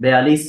42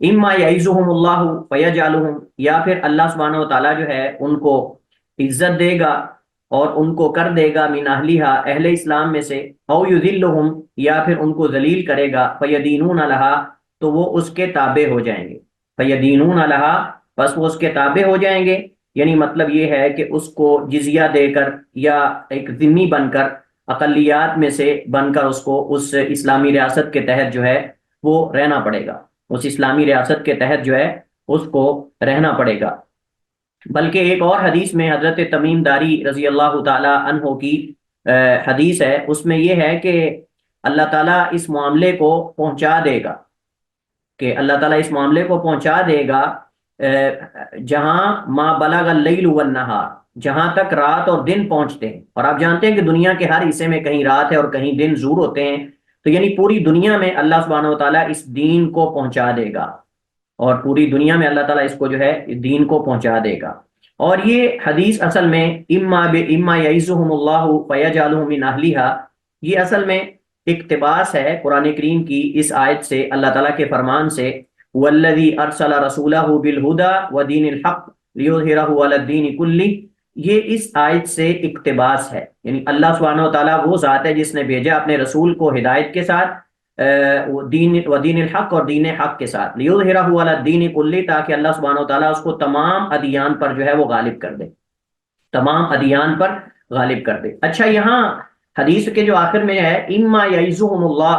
اما یعزہم اللہ فیجعلہم، یا پھر اللہ سبحانہ و تعالیٰ جو ہے ان کو عزت دے گا اور ان کو کر دے گا من اہلیہا، اہل اسلام میں سے، او یذلہم، یا پھر ان کو ذلیل کرے گا، فیدینون لہا، تو وہ اس کے تابع ہو جائیں گے، فیدینون لہا، بس وہ اس کے تابع ہو جائیں گے، یعنی مطلب یہ ہے کہ اس کو جزیہ دے کر یا ایک ذمہ بن کر، اقلیات میں سے بن کر اس کو اس اسلامی ریاست کے تحت جو ہے وہ رہنا پڑے گا، اس اسلامی ریاست کے تحت جو ہے اس کو رہنا پڑے گا۔ بلکہ ایک اور حدیث میں حضرت تمیم داری رضی اللہ تعالی عنہ کی حدیث ہے، اس میں یہ ہے کہ اللہ تعالیٰ اس معاملے کو پہنچا دے گا، کہ اللہ تعالیٰ اس معاملے کو پہنچا دے گا جہاں ما بلغ اللیل والنہار، جہاں تک رات اور دن پہنچتے ہیں، اور آپ جانتے ہیں کہ دنیا کے ہر حصے میں کہیں رات ہے اور کہیں دن ظہور ہوتے ہیں، تو یعنی پوری دنیا میں اللہ سبحانہ و تعالیٰ اس دین کو پہنچا دے گا، اور پوری دنیا میں اللہ تعالیٰ اس کو جو ہے دین کو پہنچا دے گا۔ اور یہ حدیث اصل میں اما یعزہم اللہ فیجعلہم من اہلیہا، یہ اصل میں اقتباس ہے قرآن کریم کی اس آیت سے، اللہ تعالیٰ کے فرمان سے، والذی ارسل رسولہ بالہدی ودین الحق لیظہرہ علی الدین کلہ، یہ اس آیت سے اقتباس ہے، یعنی اللہ سبحانہ و تعالیٰ وہ ذات ہے جس نے بھیجا اپنے رسول کو ہدایت کے ساتھ، دین الحق، اور دین حق کے ساتھ، لیظہرہ علی الدین کلہ، تاکہ اللہ سبحانہ و تعالیٰ اس کو تمام ادیان پر جو ہے وہ غالب کر دے، تمام ادیان پر غالب کر دے۔ اچھا، یہاں حدیث کے جو آخر میں ہے اما یعزہم اللہ،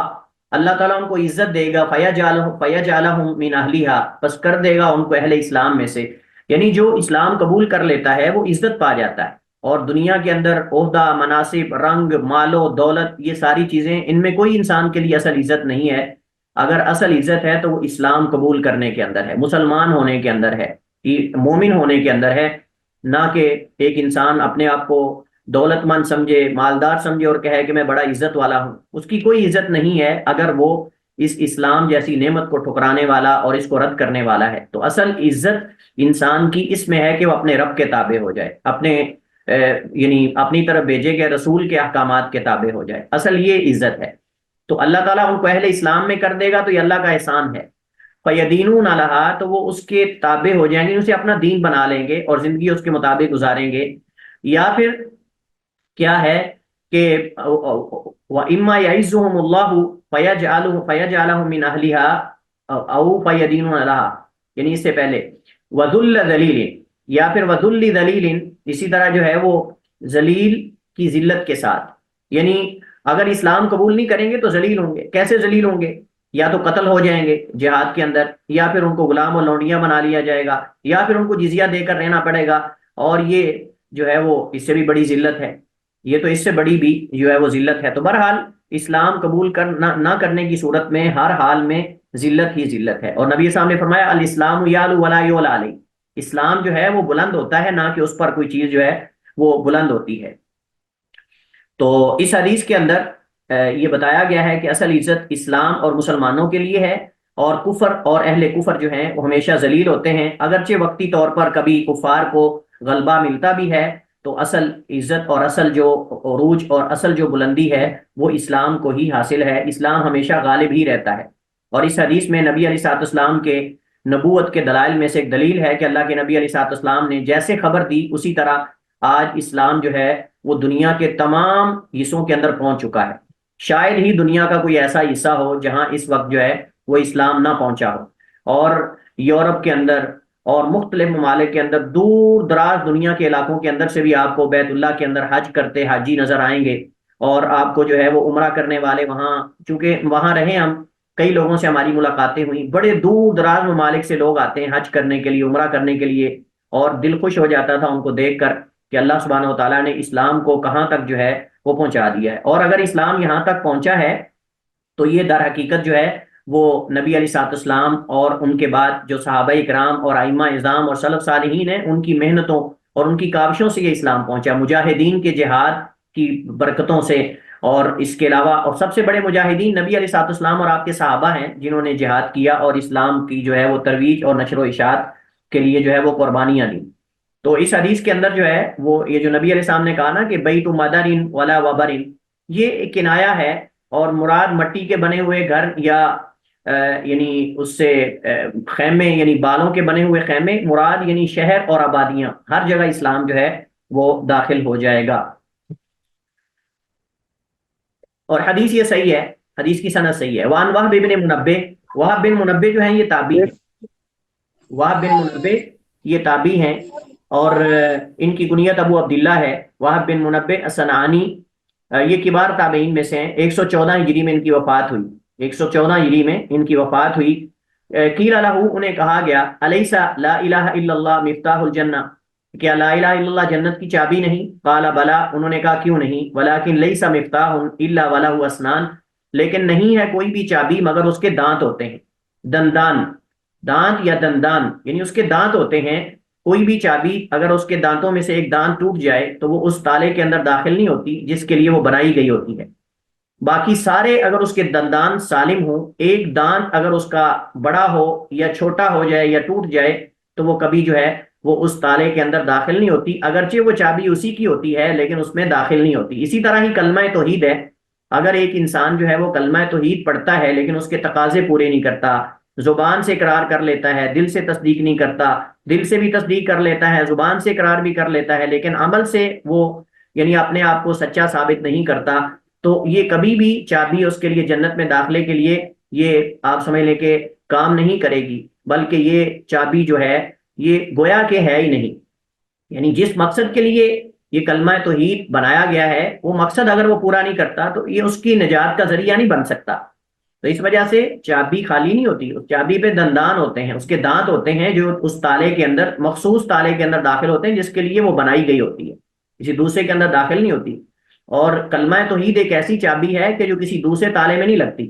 اللہ تعالیٰ ان کو عزت دے گا، فیجعلہم من اہلیہا، بس کر دے گا ان کو اہل اسلام میں سے، یعنی جو اسلام قبول کر لیتا ہے وہ عزت پا جاتا ہے، اور دنیا کے اندر عہدہ، مناصب، رنگ، مال و دولت، یہ ساری چیزیں، ان میں کوئی انسان کے لیے اصل عزت نہیں ہے، اگر اصل عزت ہے تو وہ اسلام قبول کرنے کے اندر ہے، مسلمان ہونے کے اندر ہے، مومن ہونے کے اندر ہے، نہ کہ ایک انسان اپنے آپ کو دولت مند سمجھے، مالدار سمجھے اور کہے کہ میں بڑا عزت والا ہوں، اس کی کوئی عزت نہیں ہے اگر وہ اس اسلام جیسی نعمت کو ٹھکرانے والا اور اس کو رد کرنے والا ہے۔ تو اصل عزت انسان کی اس میں ہے کہ وہ اپنے رب کے تابع ہو جائے، اپنے یعنی اپنی طرف بھیجے گئے رسول کے احکامات کے تابع ہو جائے، اصل یہ عزت ہے۔ تو اللہ تعالیٰ ان کو اہل اسلام میں کر دے گا، تو یہ اللہ کا احسان ہے۔ فَيَدِينُونَ لَهَا، تو وہ اس کے تابع ہو جائیں گے، اسے اپنا دین بنا لیں گے اور زندگی اس کے مطابق گزاریں گے۔ یا پھر کیا ہے کہ وَإِمَّا يَعِزُّهُمُ اللَّهُ فَيَجْعَلَهُم مِّنْ أَهْلِهَا أَوْ فَيَدِينُونَ لَهَا، یعنی اس سے پہلے وَذُلَّ ذَلِيلٍ، یا پھر وَذُلِّ ذَلِيلٍ، اسی طرح جو ہے وہ ذلیل کی ذلت کے ساتھ، یعنی اگر اسلام قبول نہیں کریں گے تو ذلیل ہوں گے۔ کیسے ذلیل ہوں گے؟ یا تو قتل ہو جائیں گے جہاد کے اندر، یا پھر ان کو غلام اور لونڈیاں بنا لیا جائے گا، یا پھر ان کو جزیہ دے کر رہنا پڑے گا، اور یہ جو ہے وہ اس سے بھی بڑی ذلت ہے، یہ تو اس سے بڑی بھی جو ہے وہ ذلت ہے۔ تو بہرحال اسلام قبول نہ کرنے کی صورت میں ہر حال میں ذلت ہی ذلت ہے، اور نبی صاحب نے فرمایا الاسلام یعلو ولا یعلی علیہ، اسلام جو ہے وہ بلند ہوتا ہے، نہ کہ اس پر کوئی چیز جو ہے وہ بلند ہوتی ہے۔ تو اس حدیث کے اندر یہ بتایا گیا ہے کہ اصل عزت اسلام اور مسلمانوں کے لیے ہے، اور کفر اور اہل کفر جو ہیں وہ ہمیشہ ذلیل ہوتے ہیں، اگرچہ وقتی طور پر کبھی کفار کو غلبہ ملتا بھی ہے، تو اصل عزت اور اصل جو عروج اور اصل جو بلندی ہے وہ اسلام کو ہی حاصل ہے، اسلام ہمیشہ غالب ہی رہتا ہے۔ اور اس حدیث میں نبی علیہ الصلوۃ والسلام کے نبوت کے دلائل میں سے ایک دلیل ہے کہ اللہ کے نبی علیہ الصلوۃ والسلام نے جیسے خبر دی، اسی طرح آج اسلام جو ہے وہ دنیا کے تمام حصوں کے اندر پہنچ چکا ہے، شاید ہی دنیا کا کوئی ایسا حصہ ہو جہاں اس وقت جو ہے وہ اسلام نہ پہنچا ہو، اور یورپ کے اندر اور مختلف ممالک کے اندر، دور دراز دنیا کے علاقوں کے اندر سے بھی آپ کو بیت اللہ کے اندر حج کرتے حاجی نظر آئیں گے، اور آپ کو جو ہے وہ عمرہ کرنے والے وہاں، چونکہ وہاں رہے ہم، کئی لوگوں سے ہماری ملاقاتیں ہوئیں، بڑے دور دراز ممالک سے لوگ آتے ہیں حج کرنے کے لیے، عمرہ کرنے کے لیے، اور دل خوش ہو جاتا تھا ان کو دیکھ کر کہ اللہ سبحانہ و تعالیٰ نے اسلام کو کہاں تک جو ہے وہ پہنچا دیا ہے۔ اور اگر اسلام یہاں تک پہنچا ہے تو یہ در حقیقت جو ہے وہ نبی علیہ الصلوۃ والسلام اور ان کے بعد جو صحابہ کرام اور ائمہ اعظام اور سلف صالحین ہیں، ان کی محنتوں اور ان کی کاوشوں سے یہ اسلام پہنچا، مجاہدین کے جہاد کی برکتوں سے، اور اس کے علاوہ اور سب سے بڑے مجاہدین نبی علیہ الصلوۃ والسلام اور آپ کے صحابہ ہیں، جنہوں نے جہاد کیا اور اسلام کی جو ہے وہ ترویج اور نشر و اشاعت کے لیے جو ہے وہ قربانیاں دیں۔ تو اس حدیث کے اندر جو ہے وہ یہ جو نبی علیہ السلام نے کہا نا کہ بیت مدرن ولا وبرن، یہ ایک کنایا ہے، اور مراد مٹی کے بنے ہوئے گھر یا یعنی اس سے خیمے یعنی بالوں کے بنے ہوئے خیمے مراد یعنی شہر اور آبادیاں ہر جگہ اسلام جو ہے وہ داخل ہو جائے گا۔ اور حدیث یہ صحیح ہے، حدیث کی سند صحیح ہے۔ وان وہب بن منبہ، وہب بن منبہ جو ہیں یہ تابعی ہیں، وہب بن منبہ یہ تابعی ہیں، اور ان کی کنیت ابو عبداللہ ہے، وہب بن منبہ الصنعانی، یہ کبار تابعین میں سے ہیں۔ 114 ہجری میں ان کی وفات ہوئی، 114 ہجری میں ان کی وفات ہوئی۔ قیل لہ، انہیں کہا گیا، الیس لا الہ الا اللہ مفتاح الجنہ، کیا لا الہ الا اللہ جنت کی چابی نہیں؟ قال بلا، انہوں نے کہا کیوں نہیں؟ ولکن لیس مفتاح الا ولہ اسنان، لیکن نہیں ہے کوئی بھی چابی مگر اس کے دانت ہوتے ہیں، دندان، دانت یا دندان یعنی اس کے دانت ہوتے ہیں۔ کوئی بھی چابی اگر اس کے دانتوں میں سے ایک دانت ٹوٹ جائے تو وہ اس تالے کے اندر داخل نہیں ہوتی جس کے لیے وہ بنائی گئی ہوتی ہے۔ باقی سارے اگر اس کے دندان سالم ہوں، ایک دانت اگر اس کا بڑا ہو یا چھوٹا ہو جائے یا ٹوٹ جائے تو وہ کبھی جو ہے وہ اس تالے کے اندر داخل نہیں ہوتی، اگرچہ وہ چابی اسی کی ہوتی ہے لیکن اس میں داخل نہیں ہوتی۔ اسی طرح ہی کلمہ توحید ہے، اگر ایک انسان جو ہے وہ کلمہ توحید پڑھتا ہے لیکن اس کے تقاضے پورے نہیں کرتا، زبان سے اقرار کر لیتا ہے، دل سے تصدیق نہیں کرتا، دل سے بھی تصدیق کر لیتا ہے، زبان سے اقرار بھی کر لیتا ہے، لیکن عمل سے وہ یعنی اپنے آپ کو سچا ثابت نہیں کرتا، تو یہ کبھی بھی چابی اس کے لیے جنت میں داخلے کے لیے یہ آپ سمجھ لیں کہ کام نہیں کرے گی، بلکہ یہ چابی جو ہے یہ گویا کہ ہے ہی نہیں۔ یعنی جس مقصد کے لیے یہ کلمہ توحید بنایا گیا ہے وہ مقصد اگر وہ پورا نہیں کرتا تو یہ اس کی نجات کا ذریعہ نہیں بن سکتا۔ تو اس وجہ سے چابی خالی نہیں ہوتی، اس چابی پہ دندان ہوتے ہیں، اس کے دانت ہوتے ہیں جو اس تالے کے اندر، مخصوص تالے کے اندر داخل ہوتے ہیں جس کے لیے وہ بنائی گئی ہوتی ہے، کسی دوسرے کے اندر داخل نہیں ہوتی۔ اور کلمہ توحید ایک ایسی چابی ہے کہ جو کسی دوسرے تالے میں نہیں لگتی،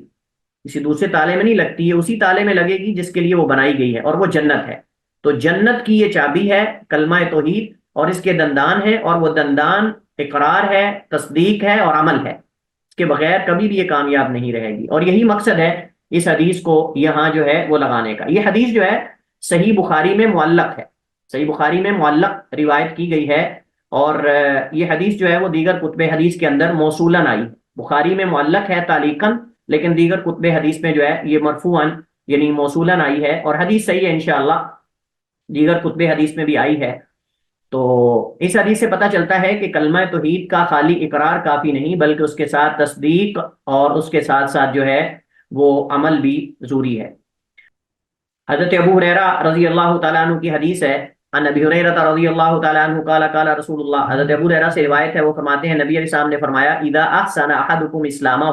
کسی دوسرے تالے میں نہیں لگتی، یہ اسی تالے میں لگے گی جس کے لیے وہ بنائی گئی ہے، اور وہ جنت ہے۔ تو جنت کی یہ چابی ہے کلمہ توحید، اور اس کے دندان ہے، اور وہ دندان اقرار ہے، تصدیق ہے اور عمل ہے، اس کے بغیر کبھی بھی یہ کامیاب نہیں رہے گی۔ اور یہی مقصد ہے اس حدیث کو یہاں جو ہے وہ لگانے کا۔ یہ حدیث جو ہے صحیح بخاری میں معلق ہے، صحیح بخاری میں معلق روایت کی گئی ہے، اور یہ حدیث جو ہے وہ دیگر کتب حدیث کے اندر موصولاً آئی، بخاری میں معلق ہے تعلیقاً، لیکن دیگر کتب حدیث میں جو ہے یہ مرفوعاً یعنی موصولاً آئی ہے، اور حدیث صحیح ہے انشاءاللہ، دیگر کتب حدیث میں بھی آئی ہے۔ تو اس حدیث سے پتہ چلتا ہے کہ کلمہ توحید کا خالی اقرار کافی نہیں، بلکہ اس کے ساتھ تصدیق اور اس کے ساتھ ساتھ جو ہے وہ عمل بھی ضروری ہے۔ حضرت ابو ہریرہ رضی اللہ تعالیٰ عنہ کی حدیث ہے، ان ابی ہریرہ رضی اللہ تعالیٰ عنہ قال قال رسول اللہ، حضرت ابو ہریرہ سے روایت ہے، وہ فرماتے ہیں نبی علیہ السلام نے فرمایا، اذا احسن احدکم اسلامہ،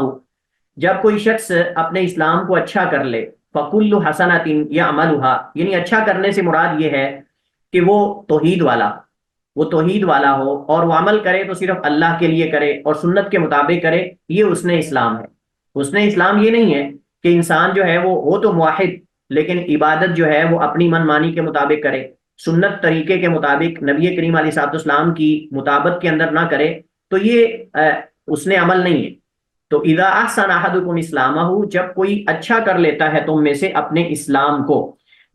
جب کوئی شخص اپنے اسلام کو اچھا کر لے، فکل حسنۃ یعملها، یعنی اچھا کرنے سے مراد یہ ہے کہ وہ توحید والا، وہ توحید والا ہو، اور وہ عمل کرے تو صرف اللہ کے لیے کرے اور سنت کے مطابق کرے، یہ حسن اسلام ہے۔ حسن اسلام یہ نہیں ہے کہ انسان جو ہے وہ ہو تو موحد لیکن عبادت جو ہے وہ اپنی من مانی کے مطابق کرے، سنت طریقے کے مطابق، نبی کریم علیہ الصلوۃ والسلام کی مطابق کے اندر نہ کرے، تو یہ حسن عمل نہیں ہے۔ تو اذا احسن احدکم اسلامہ، جب کوئی اچھا کر لیتا ہے تم میں سے اپنے اسلام کو،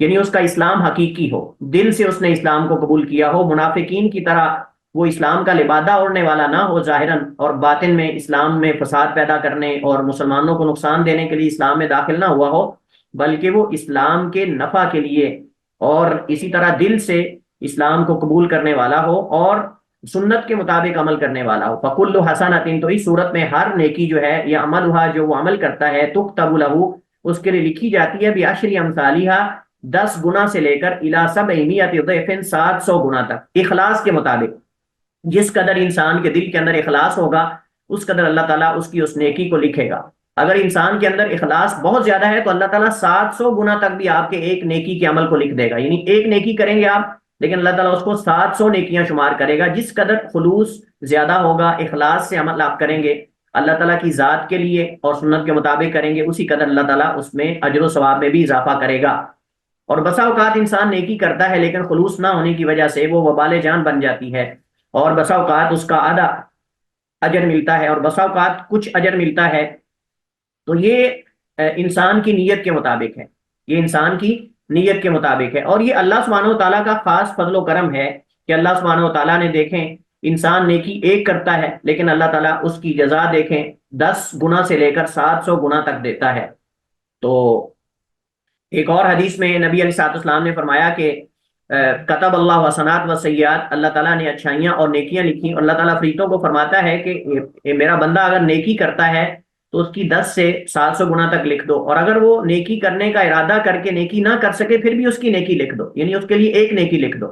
یعنی اس کا اسلام حقیقی ہو، دل سے اس نے اسلام کو قبول کیا ہو، منافقین کی طرح وہ اسلام کا لبادہ اوڑھنے والا نہ ہو ظاہراً، اور باطن میں اسلام میں فساد پیدا کرنے اور مسلمانوں کو نقصان دینے کے لیے اسلام میں داخل نہ ہوا ہو، بلکہ وہ اسلام کے نفع کے لیے اور اسی طرح دل سے اسلام کو قبول کرنے والا ہو اور سنت کے مطابق عمل کرنے والا ہو۔ فکل حسنۃ، تو اس صورت میں ہر نیکی جو ہے یا عمل ہوا جو وہ عمل کرتا ہے، تکتب لہ، اس کے لیے لکھی جاتی ہے، بعشر امثالھا، 10 گنا سے لے کر الی 700 ضعف، 700 گنا تک، اخلاص کے مطابق۔ جس قدر انسان کے دل کے اندر اخلاص ہوگا اس قدر اللہ تعالیٰ اس کی اس نیکی کو لکھے گا۔ اگر انسان کے اندر اخلاص بہت زیادہ ہے تو اللہ تعالیٰ 700 گنا تک بھی آپ کے ایک نیکی کے عمل کو لکھ دے گا، یعنی ایک نیکی کریں گے آپ لیکن اللہ تعالیٰ اس کو 700 نیکیاں شمار کرے گا۔ جس قدر خلوص زیادہ ہوگا، اخلاص سے عمل آپ کریں گے اللہ تعالیٰ کی ذات کے لیے اور سنت کے مطابق کریں گے، اسی قدر اللہ تعالیٰ اس میں اجر و ثواب میں بھی اضافہ کرے گا۔ اور بسا اوقات انسان نیکی کرتا ہے لیکن خلوص نہ ہونے کی وجہ سے وہ وبال جان بن جاتی ہے، اور بسا اوقات اس کا آدھا اجر ملتا ہے اور بسا اوقات کچھ اجر ملتا ہے۔ تو یہ انسان کی نیت کے مطابق ہے، یہ انسان کی نیت کے مطابق ہے، اور یہ اللہ سبحانہ و تعالیٰ کا خاص فضل و کرم ہے کہ اللہ سبحانہ و تعالیٰ نے، دیکھیں انسان نیکی ایک کرتا ہے لیکن اللہ تعالیٰ اس کی جزا دیکھیں 10 گنا سے لے کر 700 گنا تک دیتا ہے۔ تو ایک اور حدیث میں نبی علیہ الصلوۃ والسلام نے فرمایا کہ کتب اللہ حسنات و سیئات، اللہ تعالیٰ نے اچھائیاں اور نیکیاں لکھی، اور اللہ تعالیٰ فرشتوں کو فرماتا ہے کہ میرا بندہ اگر نیکی کرتا ہے تو اس کی 10 سے 700 گنا تک لکھ دو، اور اگر وہ نیکی کرنے کا ارادہ کر کے نیکی نہ کر سکے پھر بھی اس کی نیکی لکھ دو، یعنی اس کے لیے ایک نیکی لکھ دو۔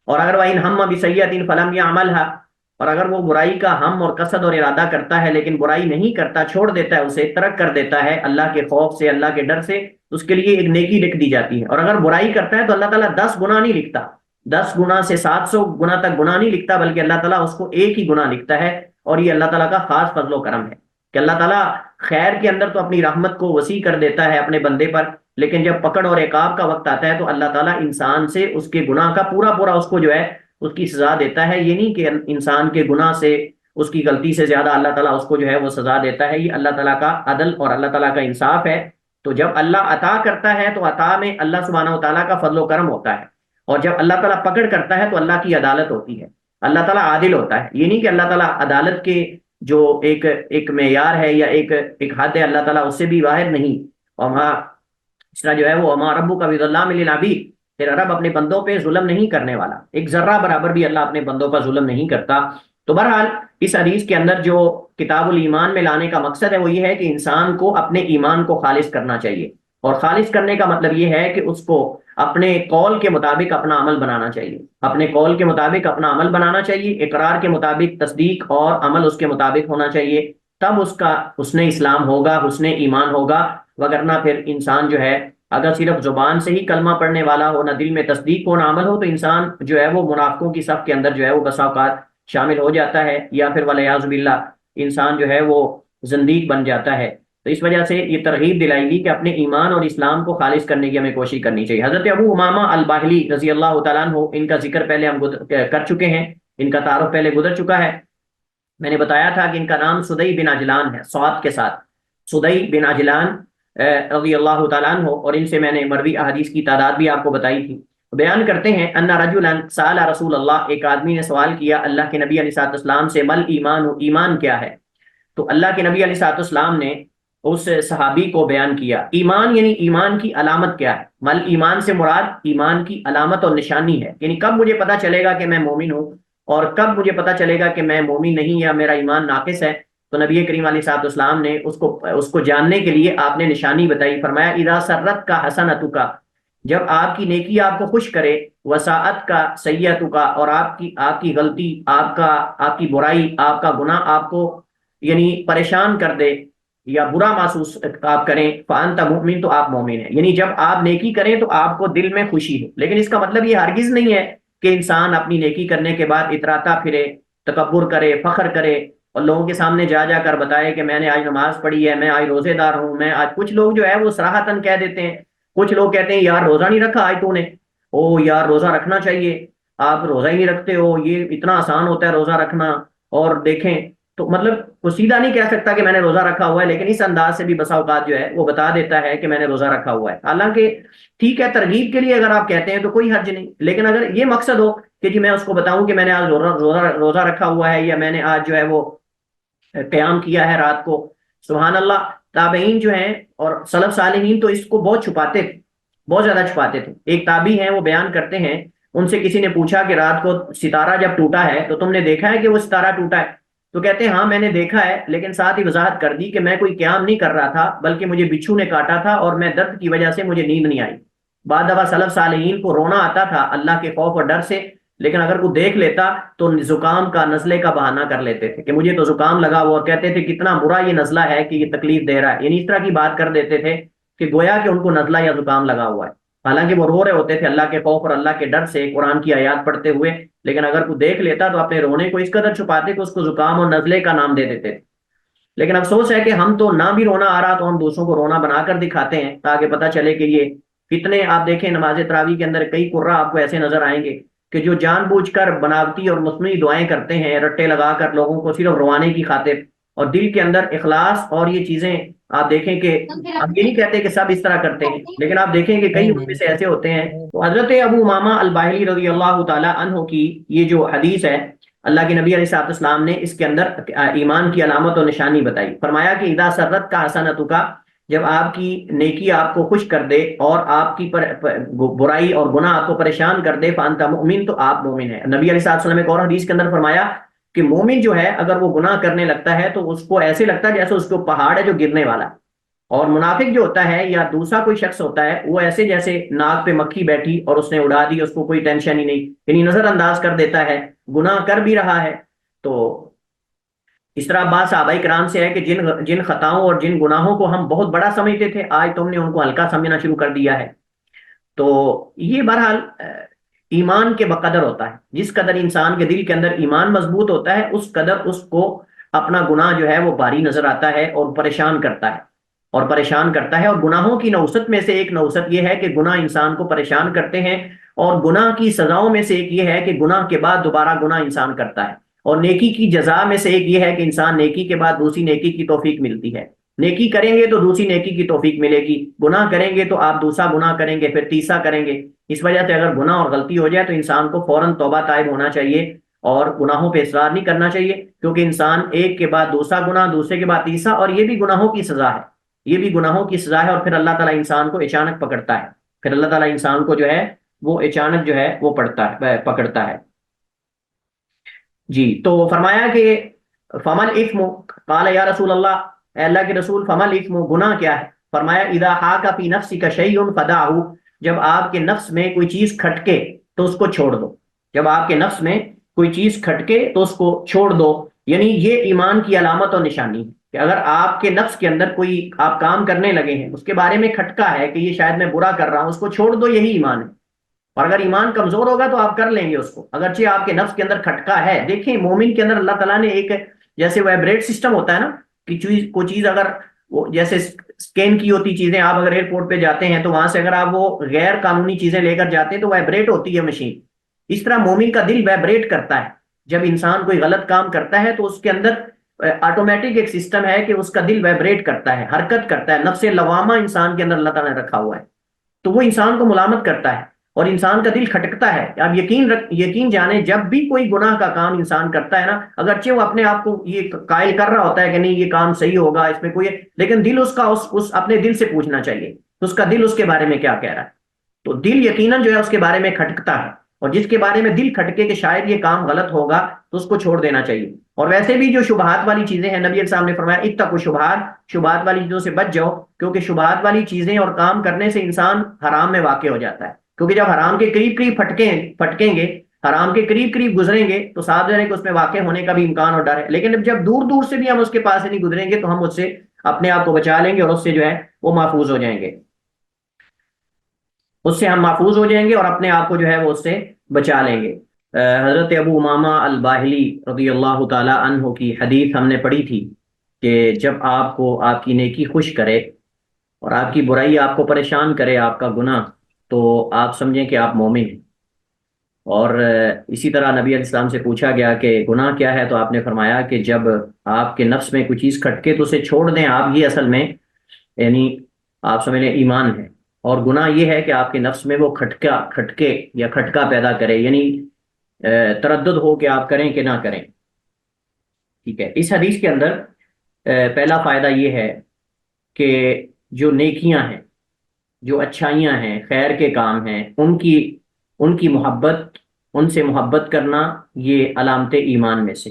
اور اگر وَإِنْ هَمَّ بِسَيِّئَةٍ فَلَمْ يَعْمَلْهَا، اور اگر وہ برائی کا ہم اور قصد اور ارادہ کرتا ہے لیکن برائی نہیں کرتا، چھوڑ دیتا ہے، اسے ترک کر دیتا ہے اللہ کے خوف سے، اللہ کے ڈر سے، اس کے لیے ایک نیکی لکھ دی جاتی ہے۔ اور اگر برائی کرتا ہے تو اللہ تعالیٰ 10 گنا نہیں لکھتا، 10 گنا سے 700 گنا تک گنا نہیں لکھتا، بلکہ اللہ تعالیٰ اس کو ایک ہی گنا لکھتا ہے۔ اور یہ اللہ تعالیٰ کا خاص فضل و کرم ہے کہ اللہ تعالیٰ خیر کے اندر تو اپنی رحمت کو وسیع کر دیتا ہے اپنے بندے پر، لیکن جب پکڑ اور عقاب کا وقت آتا ہے تو اللہ تعالیٰ انسان سے اس کے گناہ کا پورا پورا اس کو جو ہے اس کی سزا دیتا ہے۔ یہ نہیں کہ انسان کے گناہ سے، اس کی غلطی سے زیادہ اللہ تعالیٰ اس کو جو ہے وہ سزا دیتا ہے، یہ اللہ تعالیٰ کا عدل اور اللہ تعالیٰ کا انصاف ہے۔ تو جب اللہ عطا کرتا ہے تو عطا میں اللہ سبحانہ و تعالیٰ کا فضل و کرم ہوتا ہے، اور جب اللہ تعالیٰ پکڑ کرتا ہے تو اللہ کی عدالت ہوتی ہے، اللہ تعالیٰ عادل ہوتا ہے۔ یہ نہیں کہ اللہ تعالیٰ عدالت کے جو ایک معیار ہے یا ایک حد ہے، اللہ تعالیٰ اس سے بھی باہر نہیں۔ اور ہاں اس طرح جو ہے وہ ہمارا ربو کا بظلام للعبید، پھر رب اپنے بندوں پہ ظلم نہیں کرنے والا، ایک ذرہ برابر بھی اللہ اپنے بندوں پر ظلم نہیں کرتا۔ تو بہرحال اس حدیث کے اندر جو کتاب الایمان میں لانے کا مقصد ہے وہ یہ ہے کہ انسان کو اپنے ایمان کو خالص کرنا چاہیے، اور خالص کرنے کا مطلب یہ ہے کہ اس کو اپنے قول کے مطابق اپنا عمل بنانا چاہیے، اپنے قول کے مطابق اپنا عمل بنانا چاہیے، اقرار کے مطابق تصدیق اور عمل اس کے مطابق ہونا چاہیے، تب اس کا حسن اسلام ہوگا، حسن ایمان ہوگا۔ وگرنہ پھر انسان جو ہے اگر صرف زبان سے ہی کلمہ پڑھنے والا ہو، نہ دل میں تصدیق ہو نہ عمل ہو، تو انسان جو ہے وہ منافقوں کی صف کے اندر جو ہے وہ بسا اوقات شامل ہو جاتا ہے، یا پھر والعیاذ باللہ انسان جو ہے وہ زندیق بن جاتا ہے۔ تو اس وجہ سے یہ ترغیب دلائی گی کہ اپنے ایمان اور اسلام کو خالص کرنے کی ہمیں کوشش کرنی چاہیے۔ حضرت ابو امامہ الباہلی رضی اللہ تعالیٰ عنہ، ان کا ذکر پہلے ہم کر چکے ہیں، ان کا تعارف پہلے گزر چکا ہے۔ میں نے بتایا تھا کہ ان کا نام سدی بن عجلان ہے، صاد کے ساتھ، سدی بن عجلان رضی اللہ تعالیٰ عنہ، اور ان سے میں نے مروی احادیث کی تعداد بھی آپ کو بتائی تھی۔ بیان کرتے ہیں ان رجلا سأل رسول اللہ، ایک آدمی نے سوال کیا اللہ کے نبی علیہ الصلوۃ والسلام سے، مل ایمان، ایمان کیا ہے؟ تو اللہ کے نبی علیہ الصلوۃ والسلام نے اس صحابی کو بیان کیا ایمان یعنی ایمان کی علامت کیا ہے۔ مل ایمان سے مراد ایمان کی علامت اور نشانی ہے، یعنی کب مجھے پتا چلے گا کہ میں مومن ہوں، اور کب مجھے پتا چلے گا کہ میں مومن نہیں یا میرا ایمان ناقص ہے۔ تو نبی کریم علیہ الصلوۃ والسلام نے اس کو جاننے کے لیے آپ نے نشانی بتائی، فرمایا اذا سرت کا حسنتک، جب آپ کی نیکی آپ کو خوش کرے، وساعت کا سیئتک، اور آپ کی غلطی، آپ کی برائی، آپ کا گناہ آپ کو یعنی پریشان کر دے یا برا محسوس آپ کریں، فانت مؤمن، تو آپ مومن ہیں۔ یعنی جب آپ نیکی کریں تو آپ کو دل میں خوشی ہو، لیکن اس کا مطلب یہ ہرگز نہیں ہے کہ انسان اپنی نیکی کرنے کے بعد اتراتا پھرے، تکبر کرے، فخر کرے، اور لوگوں کے سامنے جا کر بتائے کہ میں نے آج نماز پڑھی ہے، میں آج روزے دار ہوں، میں آج، کچھ لوگ جو ہے وہ صراحتاً کہہ دیتے ہیں، کچھ لوگ کہتے ہیں یار روزہ نہیں رکھا آج تو نے، او یار روزہ رکھنا چاہیے، آپ روزہ ہی نہیں رکھتے ہو، یہ اتنا آسان ہوتا ہے روزہ رکھنا، اور دیکھیں تو مطلب وہ سیدھا نہیں کہہ سکتا کہ میں نے روزہ رکھا ہوا ہے، لیکن اس انداز سے بھی بسا اوقات جو ہے وہ بتا دیتا ہے کہ میں نے روزہ رکھا ہوا ہے۔ حالانکہ ٹھیک ہے، ترغیب کے لیے اگر آپ کہتے ہیں تو کوئی حرج نہیں، لیکن اگر یہ مقصد ہو کہ جی میں اس کو بتاؤں کہ میں نے آج روزہ رکھا ہوا ہے، یا میں نے آج جو ہے وہ قیام کیا ہے رات کو، سبحان اللہ، تابعین جو ہیں اور سلف صالحین تو اس کو بہت چھپاتے تھے، بہت زیادہ چھپاتے تھے۔ ایک تابعی ہیں وہ بیان کرتے ہیں، ان سے کسی نے پوچھا کہ رات کو ستارہ جب ٹوٹا ہے تو تم نے دیکھا ہے کہ وہ ستارہ ٹوٹا ہے؟ تو کہتے ہیں ہاں میں نے دیکھا ہے، لیکن ساتھ ہی وضاحت کر دی کہ میں کوئی قیام نہیں کر رہا تھا، بلکہ مجھے بچھو نے کاٹا تھا اور میں درد کی وجہ سے مجھے نیند نہیں آئی۔ بعد دفعہ سلف صالحین کو رونا آتا تھا اللہ کے خوف اور ڈر سے، لیکن اگر وہ دیکھ لیتا تو زکام کا، نزلے کا بہانہ کر لیتے تھے کہ مجھے تو زکام لگا ہوا، اور کہتے تھے کتنا برا یہ نزلہ ہے کہ یہ تکلیف دے رہا ہے، یعنی اس طرح کی بات کر دیتے تھے کہ گویا کہ ان کو نزلہ یا زکام لگا ہوا ہے، حالانکہ وہ رو رہے ہوتے تھے اللہ کے خوف اور اللہ کے ڈر سے قرآن کی آیات پڑھتے ہوئے، لیکن اگر کوئی دیکھ لیتا تو اپنے رونے کو اس قدر چھپاتے کہ اس کو زکام اور نزلے کا نام دے دیتے تھے۔ لیکن افسوس ہے کہ ہم تو نہ بھی رونا آ رہا تو ہم دوسروں کو رونا بنا کر دکھاتے ہیں تاکہ پتہ چلے کہ یہ فتنے۔ آپ دیکھیں نماز تراویح کے اندر کئی قرہ آپ کو ایسے نظر آئیں گے کہ جو جان بوجھ کر بناوٹی اور مصنوعی دعائیں کرتے ہیں، رٹے لگا کر لوگوں کو صرف روانے کی خاطر، اور دل کے اندر اخلاص اور یہ چیزیں آپ دیکھیں کہ ہم یہ نہیں کہتے کہ سب اس طرح کرتے ہیں، لیکن آپ دیکھیں کہ کئی ان میں سے ایسے ہوتے ہیں۔ تو حضرت ابو امامہ الباہلی رضی اللہ تعالی عنہ کی یہ جو حدیث ہے، اللہ کے نبی علیہ الصلوۃ والسلام نے اس کے اندر ایمان کی علامت اور نشانی بتائی، فرمایا کہ اذا سرت کا حسنتک، جب آپ کی نیکی آپ کو خوش کر دے اور آپ کی برائی اور گناہ آپ کو پریشان کر دے، فانتا مؤمن، تو آپ مومن ہیں۔ نبی علیہ الصلوۃ والسلام نے ایک اور حدیث کے اندر فرمایا کہ مومن جو ہے اگر وہ گناہ کرنے لگتا ہے تو اس کو ایسے لگتا ہے جیسے اس کو پہاڑ ہے جو گرنے والا ہے، اور منافق جو ہوتا ہے یا دوسرا کوئی شخص ہوتا ہے وہ ایسے جیسے ناک پہ مکھی بیٹھی اور اس نے اڑا دی، اس کو کوئی ٹینشن ہی نہیں، یعنی نظر انداز کر دیتا ہے، گناہ کر بھی رہا ہے۔ تو اس طرح بات صحابہ کرام سے ہے کہ جن خطاؤں اور جن گناہوں کو ہم بہت بڑا سمجھتے تھے، آج تم نے ان کو ہلکا سمجھنا شروع کر دیا ہے۔ تو یہ بہرحال ایمان کے بقدر ہوتا ہے، جس قدر انسان کے دل کے اندر ایمان مضبوط ہوتا ہے اس قدر اس کو اپنا گناہ جو ہے وہ بھاری نظر آتا ہے اور پریشان کرتا ہے اور گناہوں کی نوست میں سے ایک نوست یہ ہے کہ گناہ انسان کو پریشان کرتے ہیں، اور گناہ کی سزاؤں میں سے ایک یہ ہے کہ گناہ کے بعد دوبارہ گناہ انسان کرتا ہے، اور نیکی کی جزا میں سے ایک یہ ہے کہ انسان نیکی کے بعد دوسری نیکی کی توفیق ملتی ہے۔ نیکی کریں گے تو دوسری نیکی کی توفیق ملے گی، گناہ کریں گے تو آپ دوسرا گناہ کریں گے، پھر تیسرا کریں گے۔ اس وجہ سے اگر گناہ اور غلطی ہو جائے تو انسان کو فوراً توبہ طائب ہونا چاہیے اور گناہوں پہ اصرار نہیں کرنا چاہیے، کیونکہ انسان ایک کے بعد دوسرا گناہ، دوسرے کے بعد تیسرا، اور یہ بھی گناہوں کی سزا ہے، یہ بھی گناہوں کی سزا ہے، اور پھر اللہ تعالیٰ انسان کو اچانک پکڑتا ہے، پھر اللہ تعالیٰ انسان کو جو ہے وہ اچانک جو ہے وہ پکڑتا ہے۔ جی، تو فرمایا کہ فمل اثم، قال یا رسول اللہ، اے اللہ کے رسول، فمل اثم، گناہ کیا ہے؟ فرمایا اذا حاک فی نفسک شیء فدعہ، جب آپ کے نفس میں کوئی چیز کھٹکے تو اس کو چھوڑ دو، جب آپ کے نفس میں کوئی چیز کھٹکے تو اس کو چھوڑ دو، یعنی یہ ایمان کی علامت اور نشانی ہے کہ اگر آپ کے نفس کے اندر کوئی آپ کام کرنے لگے ہیں، اس کے بارے میں کھٹکا ہے کہ یہ شاید میں برا کر رہا ہوں، اس کو چھوڑ دو، یہی ایمان ہے۔ اور اگر ایمان کمزور ہوگا تو آپ کر لیں گے اس کو، اگرچہ آپ کے نفس کے اندر کھٹکا ہے۔ دیکھیں مومن کے اندر اللہ تعالیٰ نے ایک جیسے وائبریٹ سسٹم ہوتا ہے نا، کہ کوئی چیز اگر وہ جیسے سکین کی ہوتی چیزیں، آپ اگر ایئرپورٹ پہ جاتے ہیں تو وہاں سے اگر آپ وہ غیر قانونی چیزیں لے کر جاتے ہیں تو وائبریٹ ہوتی ہے مشین، اس طرح مومن کا دل وائبریٹ کرتا ہے۔ جب انسان کوئی غلط کام کرتا ہے تو اس کے اندر آٹومیٹک ایک سسٹم ہے کہ اس کا دل وائبریٹ کرتا ہے، حرکت کرتا ہے، نفس لوامہ انسان کے اندر اللہ تعالیٰ نے رکھا ہوا ہے، تو وہ انسان کو ملامت کرتا ہے اور انسان کا دل کھٹکتا ہے۔ اب یقین جانیں جب بھی کوئی گناہ کا کام انسان کرتا ہے نا، اگرچہ وہ اپنے آپ کو یہ قائل کر رہا ہوتا ہے کہ نہیں یہ کام صحیح ہوگا، اس میں کوئی، لیکن دل اس کا اس اپنے دل سے پوچھنا چاہیے تو اس کا دل اس کے بارے میں کیا کہہ رہا ہے۔ تو دل یقیناً جو ہے اس کے بارے میں کھٹکتا ہے، اور جس کے بارے میں دل کھٹکے کہ شاید یہ کام غلط ہوگا تو اس کو چھوڑ دینا چاہیے۔ اور ویسے بھی جو شبہات والی چیزیں ہیں، نبی صاحب نے فرمایا اتقوا شبہات، شبہات والی چیزوں سے بچ جاؤ، کیونکہ شبہات والی چیزیں اور کام کرنے سے انسان حرام میں واقع ہو جاتا ہے، کیونکہ جب حرام کے قریب قریب پھٹکیں گے، حرام کے قریب قریب گزریں گے تو صاف ظاہر ہے کہ اس میں واقع ہونے کا بھی امکان اور ڈر ہے، لیکن جب دور دور سے بھی ہم اس کے پاس سے نہیں گزریں گے تو ہم اس سے اپنے آپ کو بچا لیں گے اور اس سے جو ہے وہ محفوظ ہو جائیں گے، اس سے ہم محفوظ ہو جائیں گے اور اپنے آپ کو جو ہے وہ اس سے بچا لیں گے۔ حضرت ابو امامہ الباہلی رضی اللہ تعالی عنہ کی حدیث ہم نے پڑھی تھی کہ جب آپ کو آپ کی نیکی خوش کرے اور آپ کی برائی آپ کو پریشان کرے، آپ کا گناہ، تو آپ سمجھیں کہ آپ مومن ہیں۔ اور اسی طرح نبی علیہ السلام سے پوچھا گیا کہ گناہ کیا ہے، تو آپ نے فرمایا کہ جب آپ کے نفس میں کوئی چیز کھٹکے تو اسے چھوڑ دیں، آپ یہ اصل میں یعنی آپ سمجھ لیں ایمان ہے، اور گناہ یہ ہے کہ آپ کے نفس میں وہ کھٹکے یا کھٹکا پیدا کرے، یعنی تردد ہو کہ آپ کریں کہ نہ کریں۔ ٹھیک ہے، اس حدیث کے اندر پہلا فائدہ یہ ہے کہ جو نیکیاں ہیں، جو اچھائیاں ہیں، خیر کے کام ہیں، ان کی محبت، ان سے محبت کرنا یہ علامت ایمان میں سے،